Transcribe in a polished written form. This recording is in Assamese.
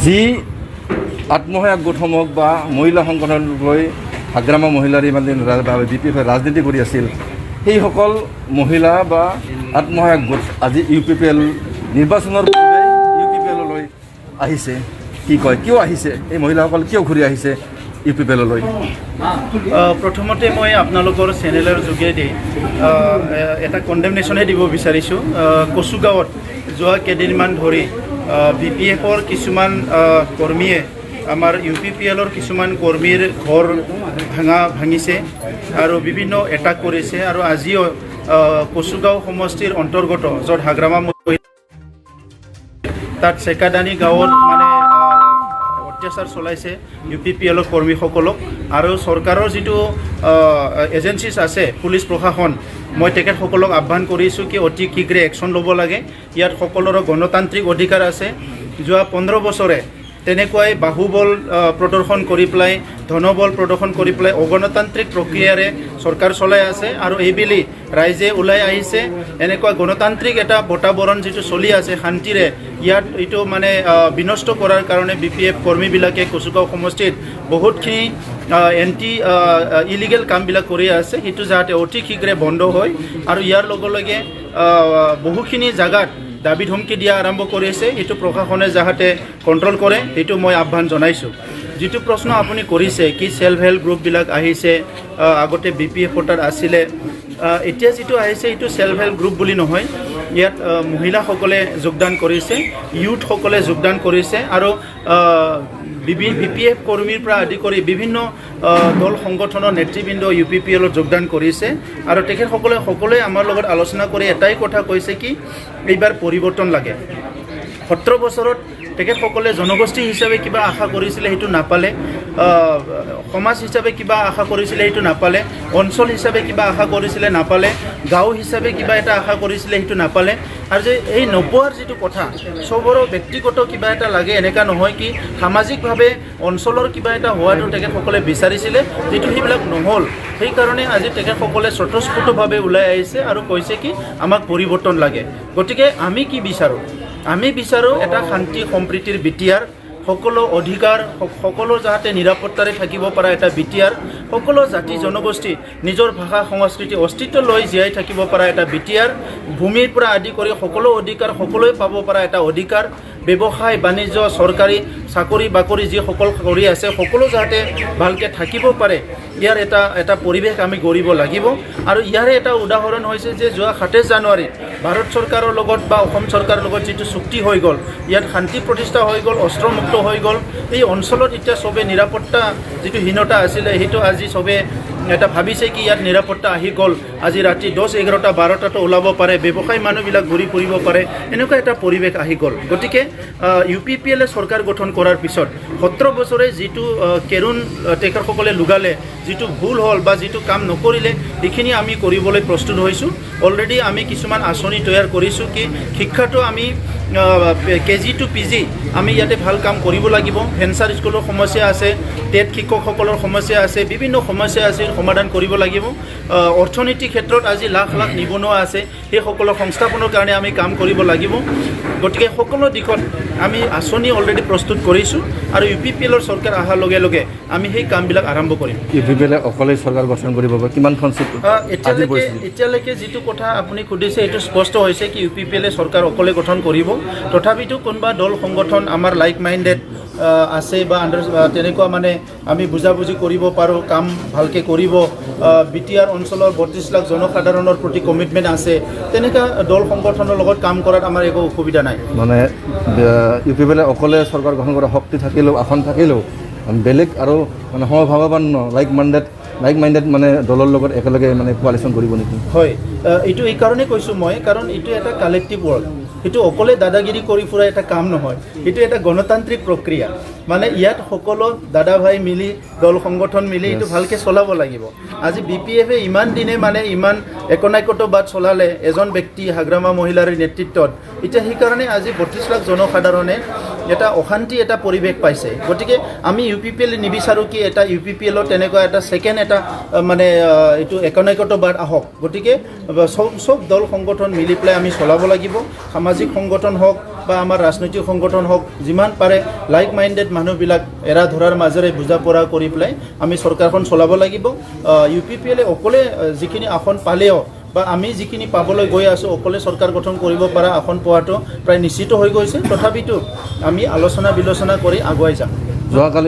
যি আত্মসহায়ক গোটসমূহক বা মহিলা সংগঠনক লৈ হাগ্ৰামা মহিলাৰী মানে UPPL ৰাজনীতি কৰি আছিল সেইসকল মহিলা বা আত্মসহায়ক গোট আজি UPPL নিৰ্বাচনৰ পূৰ্বে UPPL লৈ আহিছে কি কয় কিয় আহিছে এই মহিলাসকল কিয় ঘূৰি আহিছে UPPL লৈ প্ৰথমতে মই আপোনালোকৰ চেনেলৰ যোগেদি এটা কণ্ডেমনেশ্যনহে দিব বিচাৰিছোঁ কচুগাঁৱত যোৱা কেইদিনমান ধৰি BPFৰ কিছুমান কৰ্মীয়ে আমাৰ UPPLৰ কিছুমান কৰ্মীৰ ঘৰ ভাঙিছে আৰু বিভিন্ন এটাক কৰিছে আৰু আজিও কচুগাঁও সমষ্টিৰ অন্তৰ্গত য'ত হাগ্ৰামা তাত চেকাদানী গাঁৱত মানে অত্যাচাৰ চলাইছে UPPLৰ কৰ্মীসকলক আৰু চৰকাৰৰ যিটো এজেঞ্চিছ আছে পুলিচ প্ৰশাসন মই তেখেতসকলক আহ্বান কৰিছোঁ কি অতি শীঘ্ৰে একশ্যন ল'ব লাগে ইয়াত সকলোৰে গণতান্ত্ৰিক অধিকাৰ আছে যোৱা 15 বছৰে তেনেকুৱাই বাহুবল প্ৰদৰ্শন কৰি পেলাই ধনবল প্ৰদৰ্শন কৰি পেলাই অগণতান্ত্ৰিক প্ৰক্ৰিয়াৰে চৰকাৰ চলাই আছে আৰু এইবেলি ৰাইজে ওলাই আহিছে এনেকুৱা গণতান্ত্ৰিক এটা বাতাবৰণ যিটো চলি আছে শান্তিৰে ইয়াত এইটো মানে বিনষ্ট কৰাৰ কাৰণে BPF কৰ্মীবিলাকে কচুগাঁও সমষ্টিত বহুতখিনি এণ্টি ইলিগেল কামবিলাক কৰি আছে সেইটো যাতে অতি শীঘ্ৰে বন্ধ হয় আৰু ইয়াৰ লগে লগে বহুখিনি জাগাত দাবী ধমকি দিয়া আৰম্ভ কৰিছে এইটো প্ৰশাসনে যাতে কণ্ট্ৰল কৰে এইটো মই আহ্বান জনাইছোঁ যিটো প্ৰশ্ন আপুনি কৰিছে কি সেল্ফ হেল্প গ্ৰুপবিলাক আহিছে আগতে BPF তাত আছিলে এতিয়া যিটো আহিছে এইটো সেল্ফ হেল্প গ্ৰুপ বুলি নহয় ইয়াত মহিলাসকলে যোগদান কৰিছে ইউথসকলে যোগদান কৰিছে আৰু BPF কৰ্মীৰ পৰা আদি কৰি বিভিন্ন দল সংগঠনৰ নেতৃবৃন্দ UPPLত যোগদান কৰিছে আৰু তেখেতসকলে সকলোৱে আমাৰ লগত আলোচনা কৰি এটাই কথা কৈছে কি এইবাৰ পৰিৱৰ্তন লাগে 17 বছৰত তেখেতসকলে জনগোষ্ঠী হিচাপে কিবা আশা কৰিছিলে সেইটো নাপালে সমাজ হিচাপে কিবা আশা কৰিছিলে সেইটো নাপালে অঞ্চল হিচাপে কিবা আশা কৰিছিলে নাপালে গাঁও হিচাপে কিবা এটা আশা কৰিছিলে সেইটো নাপালে আৰু যে এই নপোৱাৰ যিটো কথা সবৰো ব্যক্তিগত কিবা এটা লাগে এনেকা নহয় কি সামাজিকভাৱে অঞ্চলৰ কিবা এটা হোৱাটো তেখেতসকলে বিচাৰিছিলে যেটো সেইবিলাক নহল সেই কাৰণে আজি তেখেতসকলে স্বতঃস্ফূৰ্তভাৱে ওলাই আহিছে আৰু কৈছে কি আমাক পৰিৱৰ্তন লাগে গতিকে আমি কি বিচাৰো আমি বিচাৰো এটা শান্তি সম্প্ৰীতিৰ বিটিয়াৰ সকলো অধিকাৰ সকলো যাতে নিৰাপত্তাৰে থাকিব পৰা এটা বিটিয়াৰ সকলো জাতি জনগোষ্ঠী নিজৰ ভাষা সংস্কৃতি অস্তিত্ব লৈ জীয়াই থাকিব পৰা এটা বিটিয়াৰ ভূমিৰ পৰা আদি কৰি সকলো অধিকাৰ সকলোৱে পাব পৰা এটা অধিকাৰ ব্যৱসায় বাণিজ্য চৰকাৰী চাকৰি বাকৰি যি সকল কৰি আছে সকলো যাতে ভালকে থাকিব পাৰে ইয়াৰ এটা পৰিৱেশ আমি গঢ়িব লাগিব আৰু ইয়াৰে এটা উদাহৰণ হৈছে যে যোৱা 27 জানুৱাৰী ভাৰত চৰকাৰৰ লগত বা অসম চৰকাৰৰ লগত যিটো চুক্তি হৈ গ'ল ইয়াত শান্তি প্ৰতিষ্ঠা হৈ গ'ল অস্ত্ৰমুক্ত হৈ গ'ল এই অঞ্চলত এতিয়া সবে নিৰাপত্তা যিটো হীনতা আছিলে সেইটো আজি সবে এটা ভাবিছে কি ইয়াত নিৰাপত্তা আহি গ'ল আজি ৰাতি 10, 11টা 12টাটো ওলাব পাৰে ব্যৱসায় মানুহবিলাক ঘূৰি ফুৰিব পাৰে এনেকুৱা এটা পৰিৱেশ আহি গ'ল গতিকে UPPL চৰকাৰ গঠন কৰাৰ পিছত 17 বছৰে যিটো কেৰুণ তেখেতসকলে লুগালে যিটো ভুল হ'ল বা যিটো কাম নকৰিলে এইখিনি আমি কৰিবলৈ প্ৰস্তুত হৈছোঁ অলৰেডি আমি কিছুমান আঁচনি তৈয়াৰ কৰিছোঁ কি শিক্ষাটো আমি KG to PG আমি ইয়াতে ভাল কাম কৰিব লাগিব ভেঞ্চাৰ স্কুলৰ সমস্যা আছে টেট শিক্ষকসকলৰ সমস্যা আছে বিভিন্ন সমস্যা আছে সমাধান কৰিব লাগিব অৰ্থনৈতিক ক্ষেত্ৰত আজি লাখ লাখ নিবনুৱা আছে সেই সকলৰ সংস্থাপনৰ কাৰণে আমি কাম কৰিব লাগিব গতিকে সকলো দিশত আমি আঁচনি অলৰেডি প্ৰস্তুত কৰিছোঁ আৰু UPPLৰ চৰকাৰ অহাৰ লগে লগে আমি সেই কামবিলাক আৰম্ভ কৰিম UPPL অকলে চৰকাৰ গঠন কৰিব কিমানখন চিট এতিয়ালৈকে যিটো কথা আপুনি সুধিছে এইটো স্পষ্ট হৈছে কি UPPL চৰকাৰ অকলে গঠন কৰিব তথাপিতো কোনোবা দল সংগঠন আমাৰ লাইক মাইণ্ডেড আছে বা তেনেকুৱা মানে আমি বুজাবুজি কৰিব পাৰোঁ কাম ভালকৈ কৰিব BTR অঞ্চলৰ 32 লাখ জনসাধাৰণৰ প্ৰতি কমিটমেণ্ট আছে তেনেকুৱা দল সংগঠনৰ লগত কাম কৰাত আমাৰ একো অসুবিধা নাই মানে UPPL অকলে চৰকাৰ গঠন কৰা শক্তি থাকিলেও আসন থাকিলেও বেলেগ আৰু মানে সমভাৱাপন্ন লাইক মাইণ্ডেড মানে দলৰ লগত একেলগে মানে কোৱালিশ্যন কৰিব নেকি হয় এইটো এই কাৰণে কৈছোঁ মই কাৰণ এইটো এটা কালেক্টিভ ৱৰ্ক এইটো অকলে দাদাগিৰি কৰি ফুৰা এটা কাম নহয় এইটো এটা গণতান্ত্ৰিক প্ৰক্ৰিয়া মানে ইয়াত সকলো দাদা ভাই মিলি দল সংগঠন মিলি এইটো ভালকৈ চলাব লাগিব আজি BPF ইমান দিনে মানে ইমান একনায়কত্ববাদ চলালে এজন ব্যক্তি হাগ্ৰামা মহিলাৰ নেতৃত্বত এতিয়া সেইকাৰণে আজি 32 লাখ জনসাধাৰণে এটা অশান্তি এটা পৰিৱেশ পাইছে গতিকে আমি UPPL নিবিচাৰোঁ কি এটা UPPL তেনেকুৱা এটা ছেকেণ্ড এটা মানে এইটো একনায়কত্ববাদ আহক গতিকে চব দল সংগঠন মিলি পেলাই আমি চলাব লাগিব সামাজিক সংগঠন হওক বা আমাৰ ৰাজনৈতিক সংগঠন হওক যিমান পাৰে লাইক মাইণ্ডেড মানুহবিলাক এৰা ধৰাৰ মাজেৰে বুজা পৰা কৰি পেলাই আমি চৰকাৰখন চলাব লাগিব UPPL অকলে যিখিনি আসন পালেও বা আমি যিখিনি পাবলৈ গৈ আছোঁ অকলে চৰকাৰ গঠন কৰিব পৰা আসন পোৱাটো প্ৰায় নিশ্চিত হৈ গৈছে তথাপিতো আমি আলোচনা বিলোচনা কৰি আগুৱাই যাম যোৱাকালি